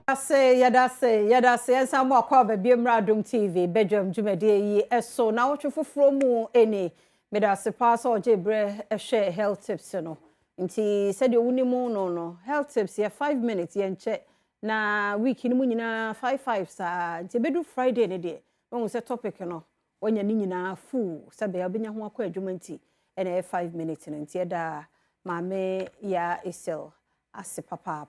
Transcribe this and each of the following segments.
Yadase ensa mo akwa ba biemra Adom TV Badwam Jumade yi eso na wotwe foforo mu eni medase pass ojebre ehwe health tips no nti said wunimu no health tips ya 5 minutes ye nche na week ni mu nyina 55 sa nti bedu Friday ne de won se topic no wonya ni nyina full sabe obenya ho akwa adwuma nti ene 5 minutes nti da mame ya isel ase papa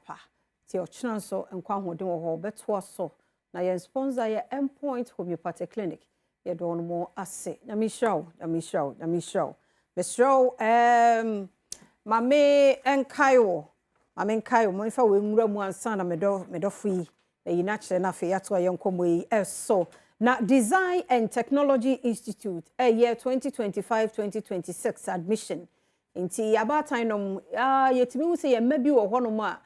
ti ochina so enkwa hoden wo ho beto so na ye sponsor ye Endpoint Homeopathic Clinic ye don mo ase na mi show mame enkayo mo ifa we nwura mu ansa na medo fui na yi na kire na fe yato ye nkomo yi eso na Design and Technology Institute year 2025-2026 admission inti about time yetimi wo se ye mabi wo ho no mo a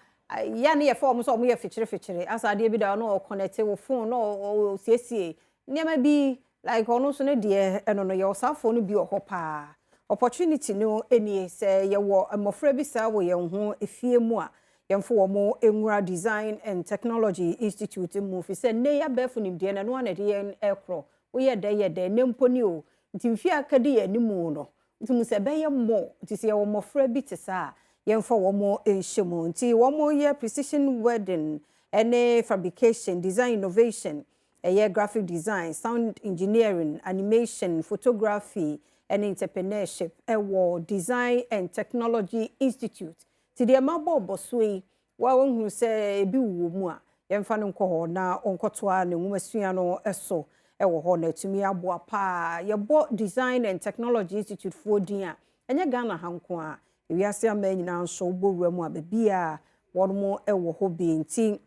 ya ne ye form so mo ye fichire asade bi da no connect wo phone no siesie niam bi like ono so ne de eno no ye osafo no bi oho pa opportunity no eni se ye wo amofra bi sa wo ye ho efie mu a ye mfo wo mo enwura Design and Technology Institute mu fi se ne ya befo nim de na no na de ye ekro wo ye de ne mponi o ntimfi akade ye nimu no ntimu se be ye mo ntisi ye wo mofra bi te sa yemfa womo enshemu nti womo ye precision welding any fabrication design innovation graphic design sound engineering animation photography and entrepreneurship Design and Technology Institute ti de mabbo soi wa wonhu se ebi wo mu a yemfa no nkoho na onkotoa ne nwumasua no eso ho na tumi aboa pa ye bo Design and Technology Institute for din a enye Ghana hanko a ewiase ama nyina nso bowura mu abia wonmo ewo ho bi nti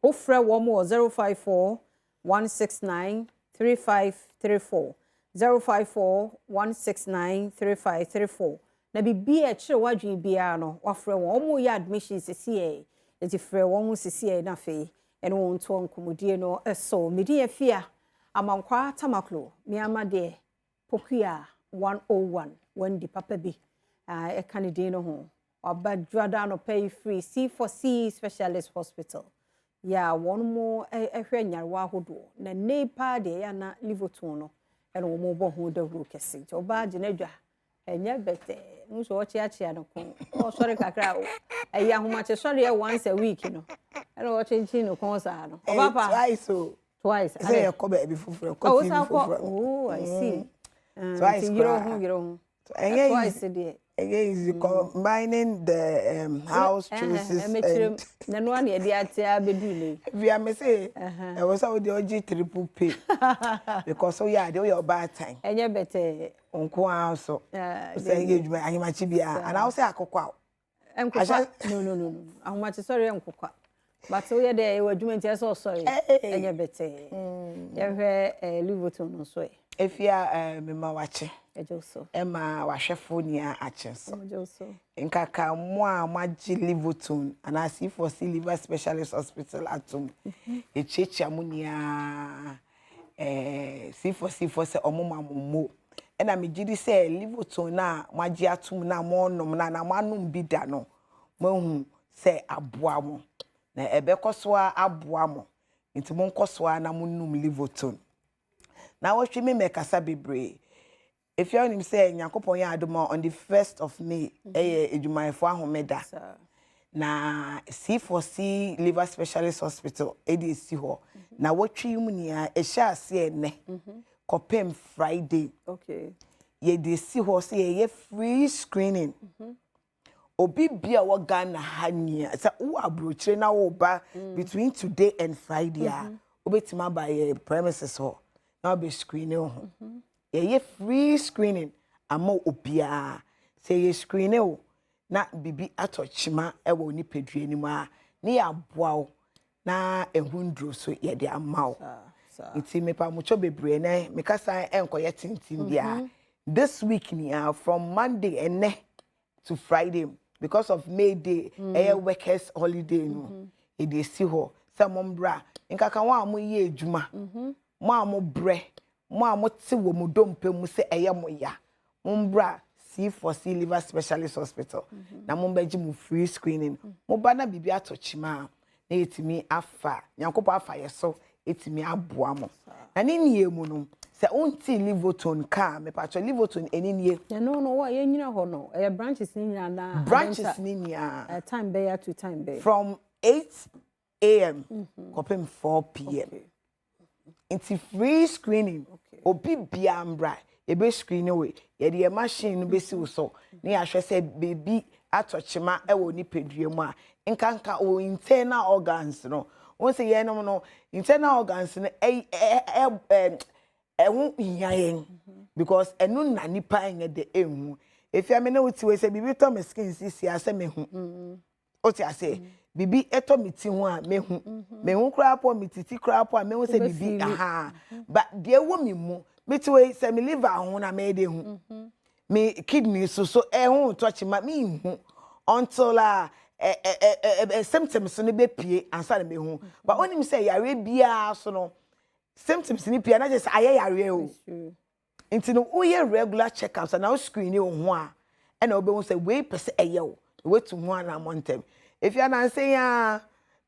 ofre womo 054 169 3534 054 169 3534 na bibia kire wadwen bia no wafre womo ya admission CCA enti frɛ womo CCA na fe ene won to nkomodie no eso medi afia amankwa tamaklo mi amade pokua 101 wandi papa bi a Canadian ho obadwada no pay free C4C specialist hospital ya one more ehwe nyarwa hodo na nepa de ya na livoton no eno wo mo bo ho da huru kese to ba je na dwa enya bete nso o chia no ko o sorry kakra ayi ahomache sorry once a week no eno o chinchi no ko sa no papa twice say e ko be before ko oh I see twice you know twice de again is combining the house choices and na no na dey atia bedule we am say e was how the OG triple pay because so yeah dey your bad time enye bete onko aso say engagement anyimachi bia and I say akokwa no ahomachi sorry nkokwa but so yeah dey adwuma ntia so sorry enye bete ye hwe livoton no so efia mema wache ejoso ema wahwefo nia acheso ejoso nkaka mo a maji livoton ana C4C liver specialist hospital atom echechia munia C4C for se omoma momo ena megidi se livoton na maji atom na mo nom na manum bida no mahu se aboa mo na ebekoso aboa mo nti mo nkoso na munum livoton na wohwe me mekasa bebre if you him say Yakopon ya Adom on the 1st of May edumaefo ahomeda na C4C liver specialist hospital edisi ho na wotwe mu nia ehya ase ene kopem Friday okay ye desi ho say ye free screening obi bia wo Ghana hania say wo abrochire na wo ba between today and Friday obetima by premises ho na be screening ho ye free screening amo obia say ye screening o na bibi atochima ewo ni pedue ni ma na ya boa na ehundro so ye de amawo nti mepa mucho bebre na mekasa enkoye tintin bia this week ni from Monday ene to Friday because of May Day workers holiday no e dey si ho samombra nkaka wa amu ye adwuma mo amu bre mo amote wo mu dompe mu se mo ya mombra C4C liver specialist hospital na mombaji mu free screening mo ba na bibi atochima na yetimi afa nyankopo afa yeso etimi aboa mo na ne nie mu no se unti Livoton ka me patcho Livoton eninie no what ye nyina ho no branches ni nyina na branches ni nya time be to time be from 8 a.m. kopem 4 p.m. It's free screening obi biambra ebe screen we ye de machine no besi wo so na ya hwe se baby atochema e wo ni pedue mu a nkanka o internal organs no won se ye no internal organs no ehun iyayen because enu na nipa enye de ehun efia me na wuti we se bibi to me skin sisi ase me hu o ti ase bibi eto miti hu a me hu kra po mititi kra po a me hu se bibi aha but de wo mi mu miti we se me liver hu na me de hu me kidney so ehun touch ma me hu until symptoms no be pie ansa na me hu but onim say yare bia so no symptoms ni pie na just aye yare o nti no we regular checkups na o screen ni ho a e na obe hu say we pese eye o we to ho na montem if you na say ya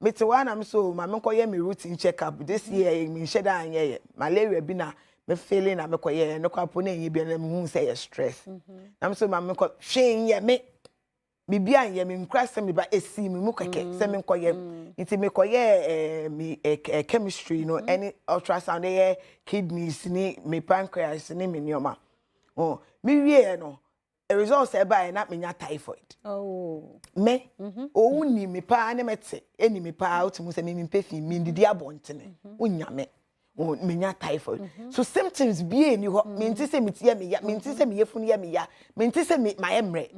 meti wa na me so ma me koye me routine checkup this year me sheda anye malaria bi na me feeling na me koye no kwapo na enye bi na me hu say stress na me so ma me ko hwen ye me bibia ye me nkra se me ba esi me mu keke se me koye nti me koye me chemistry no any ultrasound ye kidneys ni me pancreas ni me nioma oh me wie no a result say by na me nya typhoid me o uni me pa na mete eni me pa otimu se me mpefi me ndidi abontene unya me o me nya typhoid so symptoms bi eni ho me nti se me tie me ya me nti se me yefunu ya me ya me nti se me ma emre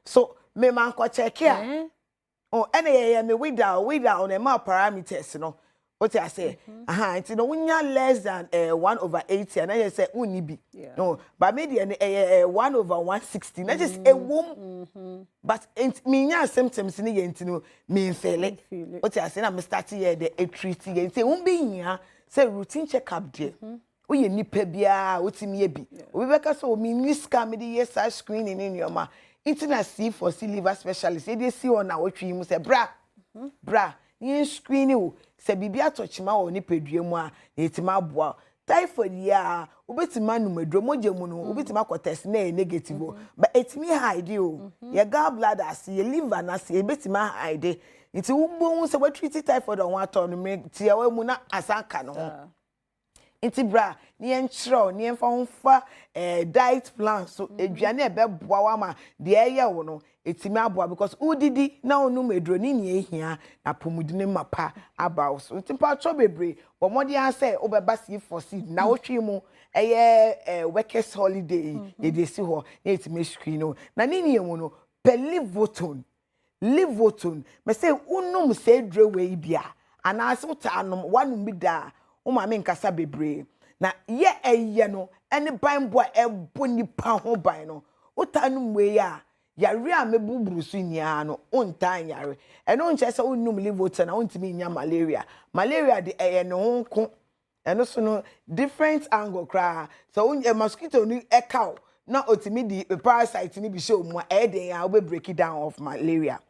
so me man ko check ya oh ene ye me without on my parameters no what I say aha nti no unya less than 1/80 and I say uni bi no but me dey 1/160 na just a wom but me nya symptoms ni ye nti no me feel what I say na me start here the treat ye nti won be nya say routine check up there oye nipa bia otimi ye bi obi beka so me ni scam me dey yes screening in your ma Intina C4C liver specialist. They see on our tree, you say, bra, you screen you, say, Bibia touchma or nipedrema, it's my bois. Typhoid, ya, Ubetima numedromogemuno, Ubetima test nay negative, but it's me hide you. Your gallbladder, see, your liver, and I see a betima hide. It's a woman, so what treated typhoid on one ton, make Tia Muna as I can. Inti bra ni enchro ni emfa honfa diet plan so eduane e be boa ma de eye wo no etimi aboa because udidi na onu medro ni ni ehia na pomudine mapa abawo so ntimpa cho bebre bo modi an say obeba C4C na wotwe mu eye workers holiday e de si ho na etimi screen no na ni ni mu no Livoton me say unum say dre we bia ana ase utanom wanum bi da Uma me nkasa bebre na ye eye no ene banbo ebo nipa ho ban no utanu we ya yare a mebuburu so nia no untan yare eno nche se unum Livoton na untimi nya malaria de eye no honko eno so no different angle kra so mosquito ni ekaw na otimi di parasite ni bi show mu e den ya we break it down of malaria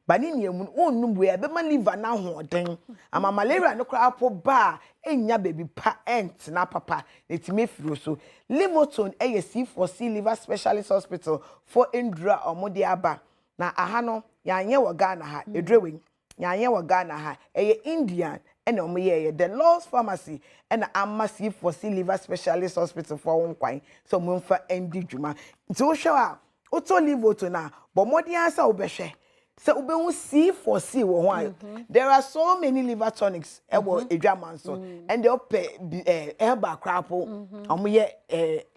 bani niamu onum we be ma liver na hoden ama malaria no kra po ba enya baby pa ent na papa etime firo so Livoton C4C liver specialist hospital for Indra omode aba na aha no yanye wo Ghana ha edrewe yanye wo Ghana ha Indian ena omoye the Laws Pharmacy ena amma C4C liver specialist hospital for wonkwan so momfa endi dwuma nti wo hwe a oto Livoton na bomode ansa wo behwe so ube C4C wo ho there are so many liver tonics ebo edwaman so and they pay herba crapo omoye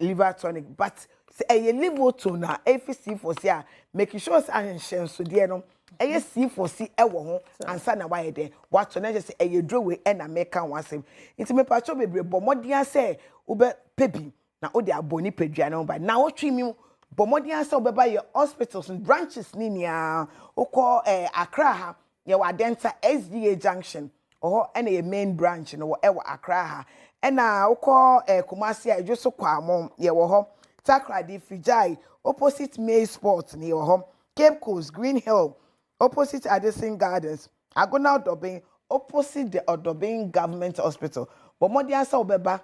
liver tonic but say Livoton na C4C a make sure say so there no C4C ewo ho ansa na why there what na just say drowe e na make kan wasem nti me pacho bebre bomodian say ube pebi na ode aboni pedua no ba na wotwi mi bomodian say obeba your hospitals and branches ni nia ukọ Accra ha ye wa Denta SDA junction or any main branch no e wa Accra ha na ukọ Kumasi a ejo so kwamom ye wo ho Takrady Fijai opposite May Sports ni wo ho Cape Coast Green Hill opposite Addison Gardens Agonal Dobin opposite the Adom government hospital. But more than so beba,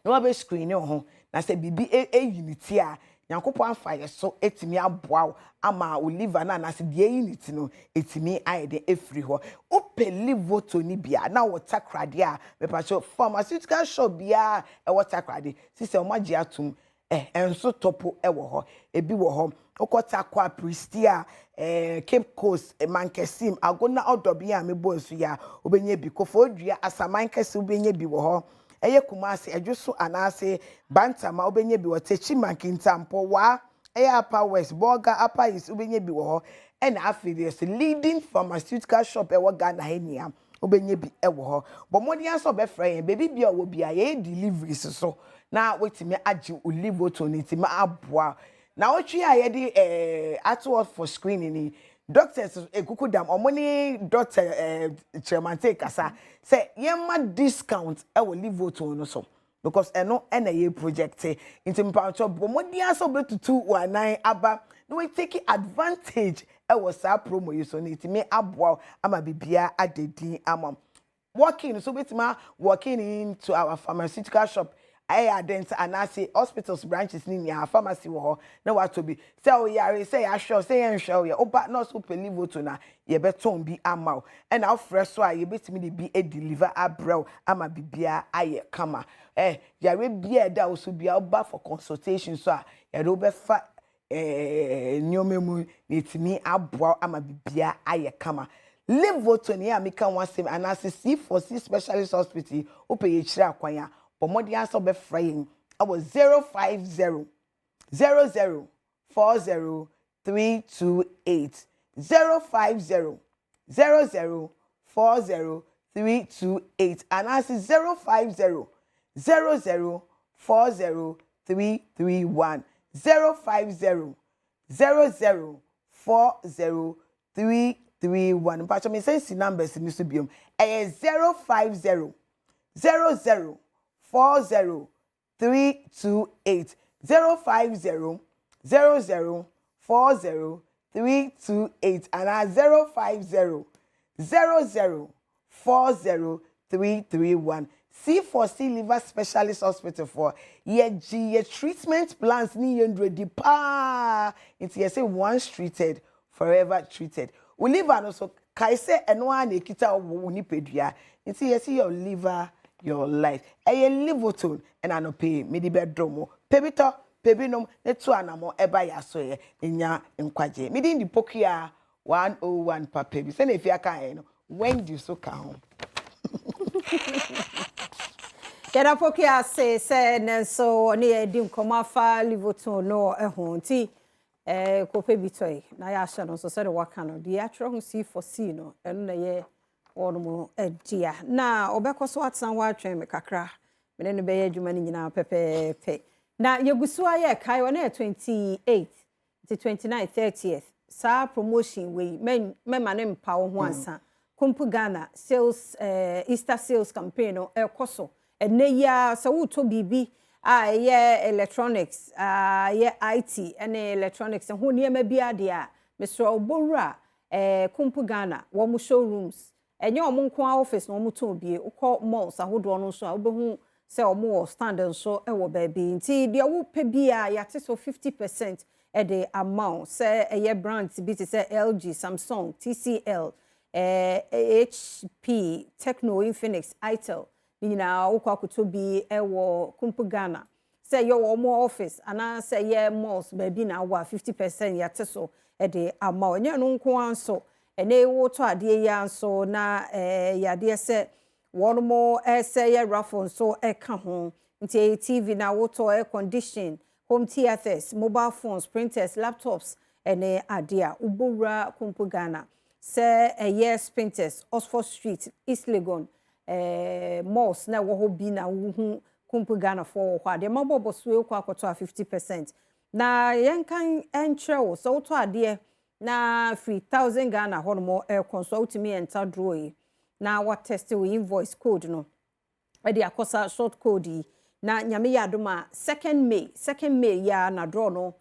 no be screen ho. Na say bibi unity a Nyankopon fire so etimi aboa ama o liver na say the unity no etimi aye de efri ho. Ope liver to ni bia na water krade a me pa so pharmaceutical shop bia e water krade. Sise o magye atum enso topo e wo ho. Ebi wo ho. Okota kwa Pristia Cape Coast Mankesim agona odobi a mebo nso ya obenye bi kofo odua asamankese obenye bi wo ho eye kumase edwoso anase bantama obenye bi wo techi mankintampo wa eye Upper West Burger Upper East obenye bi wo ho and affiliates leading pharmaceutical shop e wo Ghana henia obenye bi e wo ho but modian so be frɛ baby bia wo bia ye deliveries so na wetimi age olivo to nitima aboa. Now what you are the at for screening doctors ekukudam omoni doctor chairman take asa say yema discount e will leave vote no so because eno na ye project into mpacho bomodi aso betu 219 aba no we take advantage e was sa promo you so need me aboa ama bibia adedi ama walking so betima walking into our pharmaceutical shop I identify and I say hospitals branches ni ya pharmacy wo na what to be say o yare say ya sure say ya sure ya oba no so pelivo to na ye beton bi ama and now fresh so ye betimi de bi e deliver abrew ama bibia aye kama yare bia da o so bia oba for consultation so ya do be fa nyomemu nitimi aboa ama bibia aye kama live vote ni ya meka wansem and I say C4C specialist hospital ope ye chira kwanya. But more than so be fraying. I was 050 00 40 328 050 00 40 328 and I say 050 00 40 331 050 00 40 331. But me say the numbers in this biome. 050 00 40 328 050 00 40 328 and 050 00 40 331. C4C liver specialist hospital for ye treatment plans ni yendredi pa into ye say once treated forever treated. We liver no so kai say eno an ekita wo ni pedua into ye see your liver your life. Eye livotone and I no pay me di bedroom. Pebito, pebinom, netu anamo eba ya so ye nya nkwaje. Me di pokia 101 pa pebi. Se na fia kan no when do so kan. Yada pokia say nenso oni edi nkoma fa livotone no ehon ti ko pebito na ya hye no so se de waka no di atro ho C4C no eno na ye onomo edia na obekoso atsan wa atwen me kakra me ne be ye adwuma ni nyina pepepe na yegusu aye kai wona 28 to 29 30th sa promotion we mema ne mpa wo ho ansa kumpu Ghana sales Easter sales campaign no ekoso ene ya sa wo to bibi ye electronics ye IT ene electronics ho niema bia de a Mr. Obowura kumpu Ghana wo mo showrooms enye omunko office no muto bie ukọ malls ahodo no so obehu se omo stand nso ewo baabi nti de wo pe bia yate so 50% e de amount se eye brands bi te se LG Samsung TCL HP Tecno Infinix Itel nyina ukọ akoto bi ewo kumpu Ghana se yo omo office ana se ye malls baabi na wa 50% yate so e de amount enye no nko anso ene wo to ade ya nso na yade se wono se ye raffle so ka ho nti TV na wo to air condition home theaters mobile phones printers laptops ene ade a Ubowura kumpu Ghana se yes printers Oxford Street East Legon malls na wo ho bi na wo kumpu Ghana for ho ade mabobo so ekwa akoto 50% na yenkan entre so to ade na 3000 Ghana hono consult me enter draw na what test we invoice code no e dey akosa short code na nyame ya adoma 2nd May ya na draw no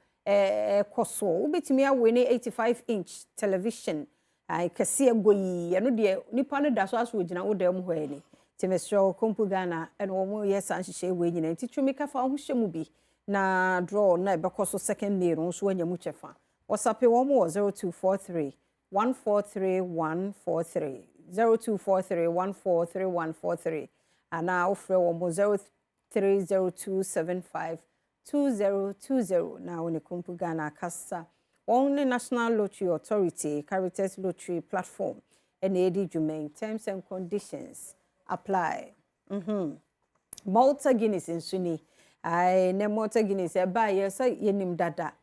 koso ubetimi awe ne 85-inch television ai kese egoyi eno de nipa no da so aso ogina wo dem ho ani ti mesro kompu Ghana eno wo mo yes anhyehyɛ we nyina nti twumi ka fa ho hye mu bi na draw na ebekoso second mail no so anya mu chefa WhatsApp wo mo 0243 143143 0243 143143 ana ofre wo mo 0302752020 na woni kompu Ghana kasa only National Lottery Authority Caritas Lottery Platform and edi dwumen terms and conditions apply. Malta Guinness in Suni. I ne Malta Guinness e ba ye so yenim dada.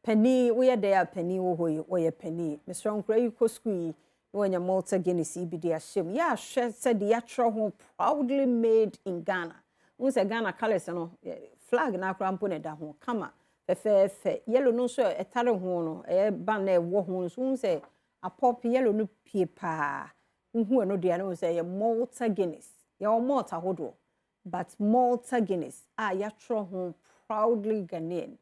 Penny we there penny wo ye penny. Mr. Onkra you ko school when your Malta Guinness be dia shame. Ya said the yatro ho proudly made in Ghana. Unse Ghana colors no flag na krampo ne da ho kama. Fe yellow no so etare ho no e ban na wo ho so unse a pop yellow no pie pa. Unhu no dia no say Malta Guinness. Ya Malta hodo. But Malta Guinness yatro ho proudly Ghanaian.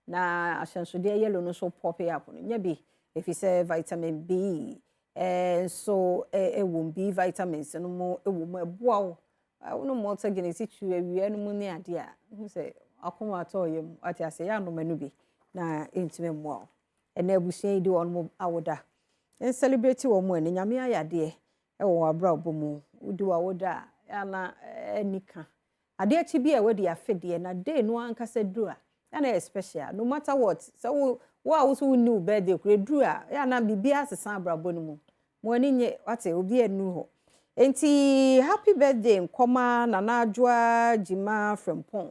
Na ashanso dia yellow no so pop up no. Nya bi if you say vitamin B so won B vitamins no mo wo eboa wo no Malta Guinness tu awie no mu ne ade a hu say akoma atoyem ati ase ya no manu bi na intime mo ena abusuan di on mo awoda en celebrate wo mo ene nyame ayade wo abra obomu udi wa woda ya na enika ade achi bi a wadi afede na day no ankasa dura ya na special no matter what so wo also new birthday kure dura ya na bibia asesa abrabo no mu mo ani nye wate obi anu ho enti happy birthday nkoma na najwa jima from pon.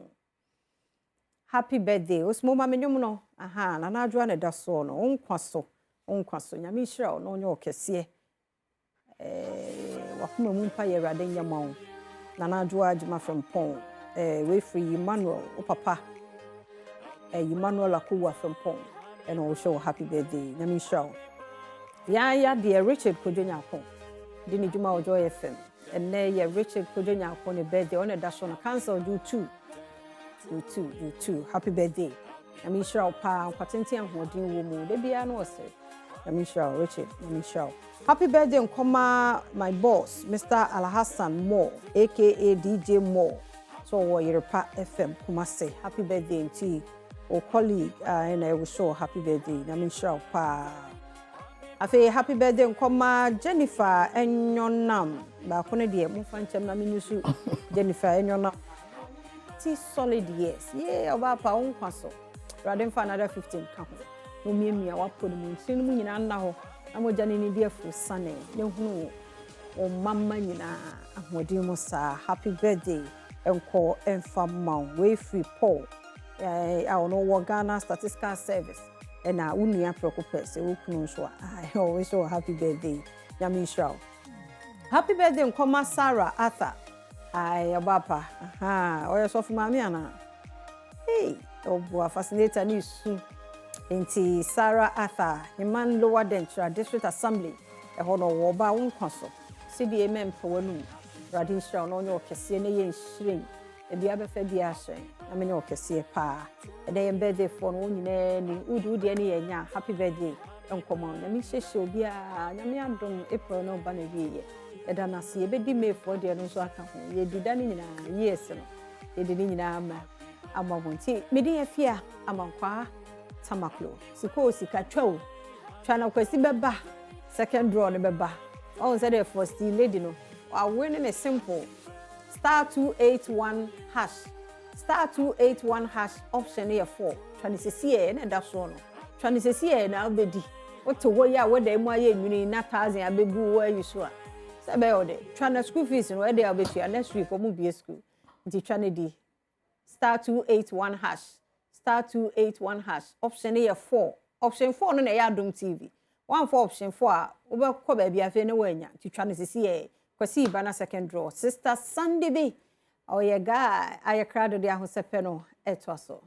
Happy birthday. Osmo ma menwom no. Aha, na najwa ne da so no. Onkwaso. Nyame hira no onye okese. Wakuma mu mpa ye rade nyama wo. Na najwa jima from pon. We free Emmanuel, o papa. Emmanuel akuwa from pon. And we show happy birthday. Nyame hira. Ya dear Richard Kojonya pon. Dini juma Joy FM. And ne Richard Kojonya pon ne birthday on da so no cancel do too. You too. Happy birthday. Nyame hira pa kwatenti anhodin wo mu. De bia no ose. Nyame hira Richard. Nyame hira. Happy birthday nkoma my boss Mr. Alhassan Moore aka DJ Moore. So wo Yerepa FM Kumase. Happy birthday to o colleague and I will show happy birthday. Nyame hira pa. Afi happy birthday nkoma Jennifer Enyonam. Ba ko ne de mu fanchem na menusu Jennifer Enyonam. Solid years. Yeah, oba pa onkwaso. Radin for another 15 ka ho. No miamia wapo no nsin mu nyina na ho. Amoja ne dia fu sane. Ne hunu o mama nyina ahodin mo sa. Happy birthday. Enko enfamma we free Paul. I know Ghana Statistical Service. And na unua preocupes e wokunu so I always show happy birthday. Nyame hira. Happy birthday nkoma Sarah Arthur. Ay abapa oya so fu mami ana hey obo fascinator ni su enti Sarah Arthur Himan Lower Dentra District Assembly e ho no wo ba wonkwaso CDM mpawanu radisha no onye okese ne ye nhyiren e bia befa bia ahye na me ne okese pa e dey birthday for no nyina ni udu de ne yenya happy birthday enkomo na mi hyehye obi a na me adom April no ba na wiye eda na se ebedi me for de no so aka ho ye dida ni nyina yes no ye de ni nyina ama wonti me de afia amankwa tamaklo siko sika twa na kwasi beba second draw ne beba on say the first lady no I win in a simple *281# *281# option here 4 26 na da so no 26 na obedi what to wo ya we da mu aye nwini na 1000 abegu wo ayi so a Sabe ode, try school fees no where they are with you next week or move school. Nti try di *281# *281# option here 4. Option 4 no na ya Adom TV. One for option 4 obe ko ba bia fe ne wanya. Nti try no sisi e kwasi ba na second draw. Sister Sunday be. Oh yeah guy, I crowd de ahosepe no eto so.